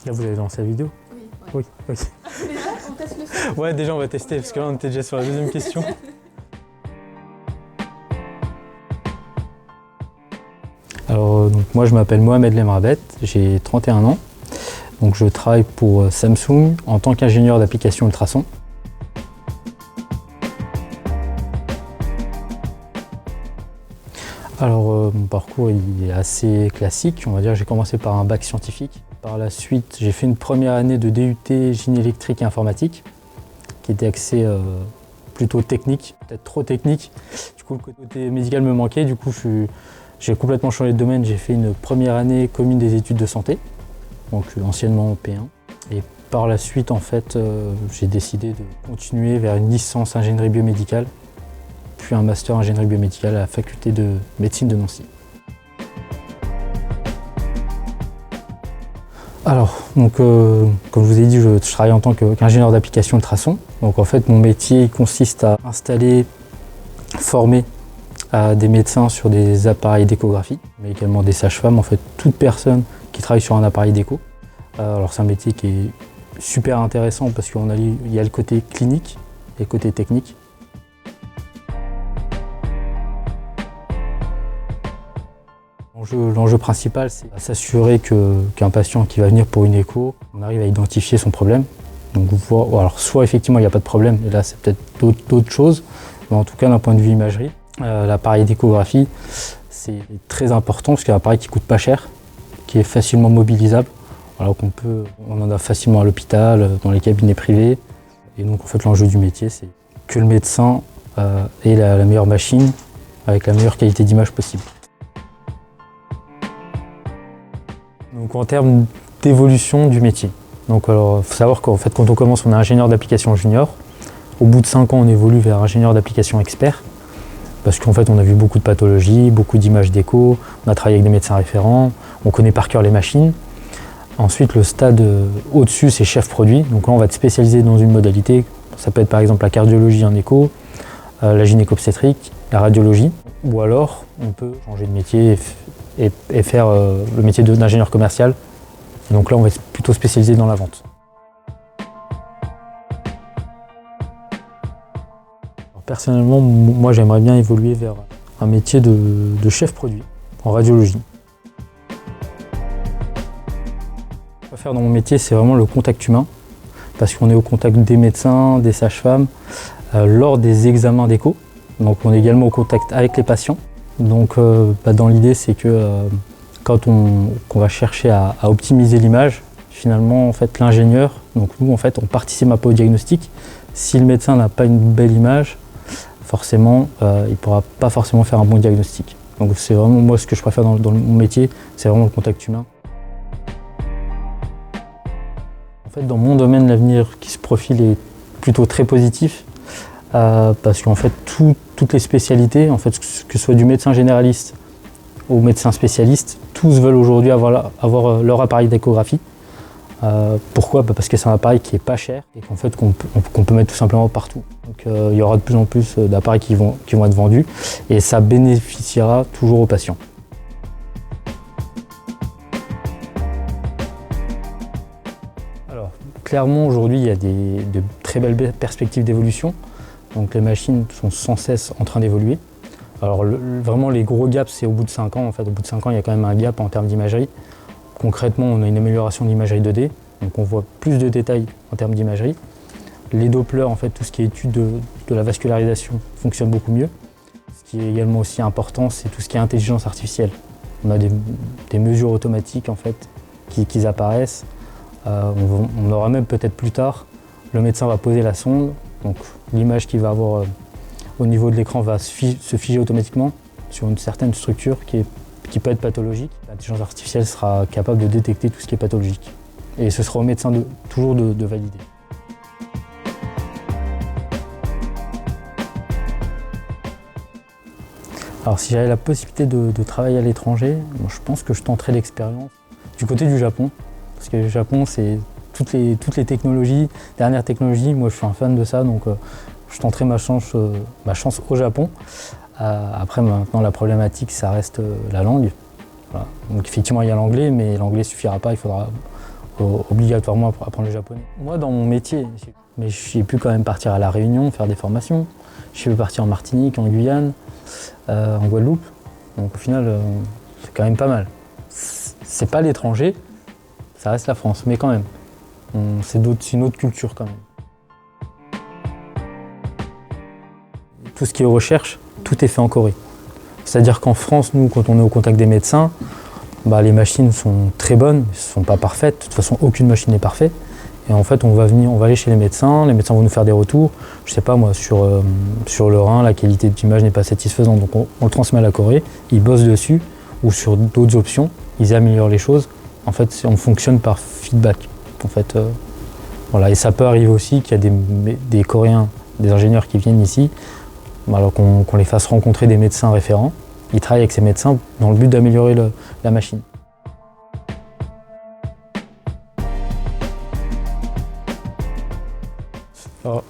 Là, vous allez lancer la vidéo? Oui. Oui, oui. Déjà, on teste le son? Ouais, déjà, on va tester, parce que là, on était déjà sur la deuxième question. Alors, donc, moi, je m'appelle Mohamed Lemrabet, j'ai 31 ans. Donc, je travaille pour Samsung en tant qu'ingénieur d'application ultrasons. Alors, mon parcours il est assez classique, on va dire. J'ai commencé par un bac scientifique. Par la suite, j'ai fait une première année de DUT génie électrique et informatique, qui était axée plutôt technique, peut-être trop technique. Du coup, le côté médical me manquait. Du coup, j'ai complètement changé de domaine. J'ai fait une première année commune des études de santé, donc anciennement P1. Et par la suite, en fait, j'ai décidé de continuer vers une licence ingénierie biomédicale, puis un master ingénierie biomédicale à la faculté de médecine de Nancy. Alors, donc, comme je vous ai dit, je travaille en tant qu'ingénieur d'application ultrasons. Donc en fait, mon métier consiste à installer, former des médecins sur des appareils d'échographie, mais également des sages-femmes, en fait, toute personne qui travaille sur un appareil d'écho. Alors c'est un métier qui est super intéressant parce qu'il y a le côté clinique et le côté technique. L'enjeu principal, c'est s'assurer qu'un patient qui va venir pour une écho, on arrive à identifier son problème. Donc, alors, soit effectivement il n'y a pas de problème, et là c'est peut-être d'autres choses, mais en tout cas d'un point de vue imagerie, l'appareil d'échographie c'est très important parce que c'est un appareil qui coûte pas cher, qui est facilement mobilisable, alors on en a facilement à l'hôpital, dans les cabinets privés. Et donc en fait l'enjeu du métier, c'est que le médecin ait la meilleure machine avec la meilleure qualité d'image possible. Donc en termes d'évolution du métier, donc alors faut savoir qu'en fait quand on commence on est ingénieur d'application junior. Au bout de 5 ans on évolue vers ingénieur d'application expert parce qu'en fait on a vu beaucoup de pathologies, beaucoup d'images d'écho, on a travaillé avec des médecins référents, on connaît par cœur les machines. Ensuite le stade au-dessus c'est chef produit, donc là on va être spécialisé dans une modalité, ça peut être par exemple la cardiologie en écho, la gynéco-obstétrique, la radiologie, ou alors on peut changer de métier et faire le métier d'ingénieur commercial. Et donc là, on va être plutôt spécialisé dans la vente. Alors, personnellement, moi, j'aimerais bien évoluer vers un métier de chef produit en radiologie. Ce qu'on va faire dans mon métier, c'est vraiment le contact humain, parce qu'on est au contact des médecins, des sages-femmes, lors des examens d'écho. Donc on est également au contact avec les patients. Donc dans l'idée c'est que quand on va chercher à optimiser l'image, finalement en fait l'ingénieur, donc nous en fait on participe un peu au diagnostic. Si le médecin n'a pas une belle image, forcément il ne pourra pas forcément faire un bon diagnostic. Donc c'est vraiment moi ce que je préfère dans mon métier, c'est vraiment le contact humain. En fait dans mon domaine l'avenir qui se profile est plutôt très positif. Parce qu'en fait toutes les spécialités, en fait, que ce soit du médecin généraliste au médecin spécialiste, tous veulent aujourd'hui avoir leur appareil d'échographie. Pourquoi? Parce que c'est un appareil qui est pas cher et qu'en fait qu'on peut mettre tout simplement partout. Donc il y aura de plus en plus d'appareils qui vont être vendus et ça bénéficiera toujours aux patients. Alors clairement aujourd'hui il y a de très belles perspectives d'évolution. Donc les machines sont sans cesse en train d'évoluer. Alors vraiment les gros gaps c'est au bout de 5 ans. En fait, au bout de 5 ans il y a quand même un gap en termes d'imagerie. Concrètement on a une amélioration de l'imagerie 2D, donc on voit plus de détails en termes d'imagerie. Les Dopplers, en fait tout ce qui est étude de la vascularisation fonctionne beaucoup mieux. Ce qui est également aussi important c'est tout ce qui est intelligence artificielle. On a des mesures automatiques en fait qui apparaissent. On aura même peut-être plus tard, le médecin va poser la sonde. Donc l'image qu'il va avoir au niveau de l'écran va se figer automatiquement sur une certaine structure qui peut être pathologique. L'intelligence artificielle sera capable de détecter tout ce qui est pathologique. Et ce sera au médecin toujours de valider. Alors si j'avais la possibilité de travailler à l'étranger, je pense que je tenterais l'expérience du côté du Japon. Parce que le Japon c'est toutes les technologies, dernières technologies, moi je suis un fan de ça, donc je tenterai ma chance au Japon. Après maintenant la problématique ça reste la langue. Voilà. Donc effectivement il y a l'anglais, mais l'anglais ne suffira pas, il faudra faut obligatoirement apprendre le japonais. Moi, dans mon métier, mais j'ai pu quand même partir à La Réunion, faire des formations. J'ai pu partir en Martinique, en Guyane, en Guadeloupe. Donc au final, c'est quand même pas mal. C'est pas l'étranger, ça reste la France, mais quand même. C'est une autre culture quand même. Tout ce qui est recherche, tout est fait en Corée. C'est-à-dire qu'en France, nous, quand on est au contact des médecins, les machines sont très bonnes, elles ne sont pas parfaites. De toute façon, aucune machine n'est parfaite. Et en fait, on va aller chez les médecins vont nous faire des retours. Je sais pas moi, sur le rein, la qualité d'image n'est pas satisfaisante. Donc on le transmet à la Corée, ils bossent dessus, ou sur d'autres options, ils améliorent les choses. En fait, on fonctionne par feedback. En fait, voilà. Et ça peut arriver aussi qu'il y a des Coréens, des ingénieurs qui viennent ici, alors qu'on les fasse rencontrer des médecins référents. Ils travaillent avec ces médecins dans le but d'améliorer la machine.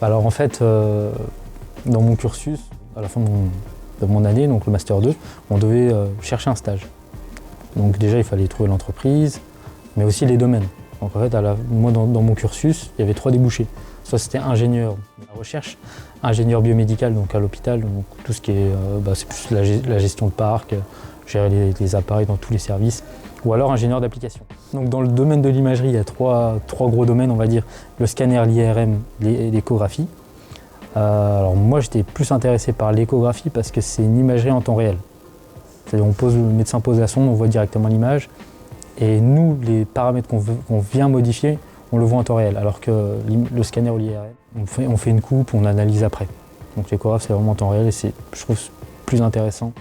Alors en fait, dans mon cursus, à la fin de mon année, donc le Master 2, on devait chercher un stage. Donc déjà, il fallait trouver l'entreprise, mais aussi les domaines. Donc en fait, moi, dans mon cursus, il y avait 3 débouchés. Soit c'était ingénieur de la recherche, ingénieur biomédical, donc à l'hôpital, donc tout ce qui est, c'est plus la gestion de parc, gérer les appareils dans tous les services, ou alors ingénieur d'application. Donc dans le domaine de l'imagerie, il y a trois gros domaines, on va dire, le scanner, l'IRM et l'échographie. Alors moi, j'étais plus intéressé par l'échographie parce que c'est une imagerie en temps réel. C'est-à-dire le médecin pose la sonde, on voit directement l'image, et nous, les paramètres qu'on vient modifier, on le voit en temps réel, alors que le scanner ou l'IRM, on fait une coupe, on analyse après. Donc l'échographe, c'est vraiment en temps réel et c'est, je trouve, plus intéressant.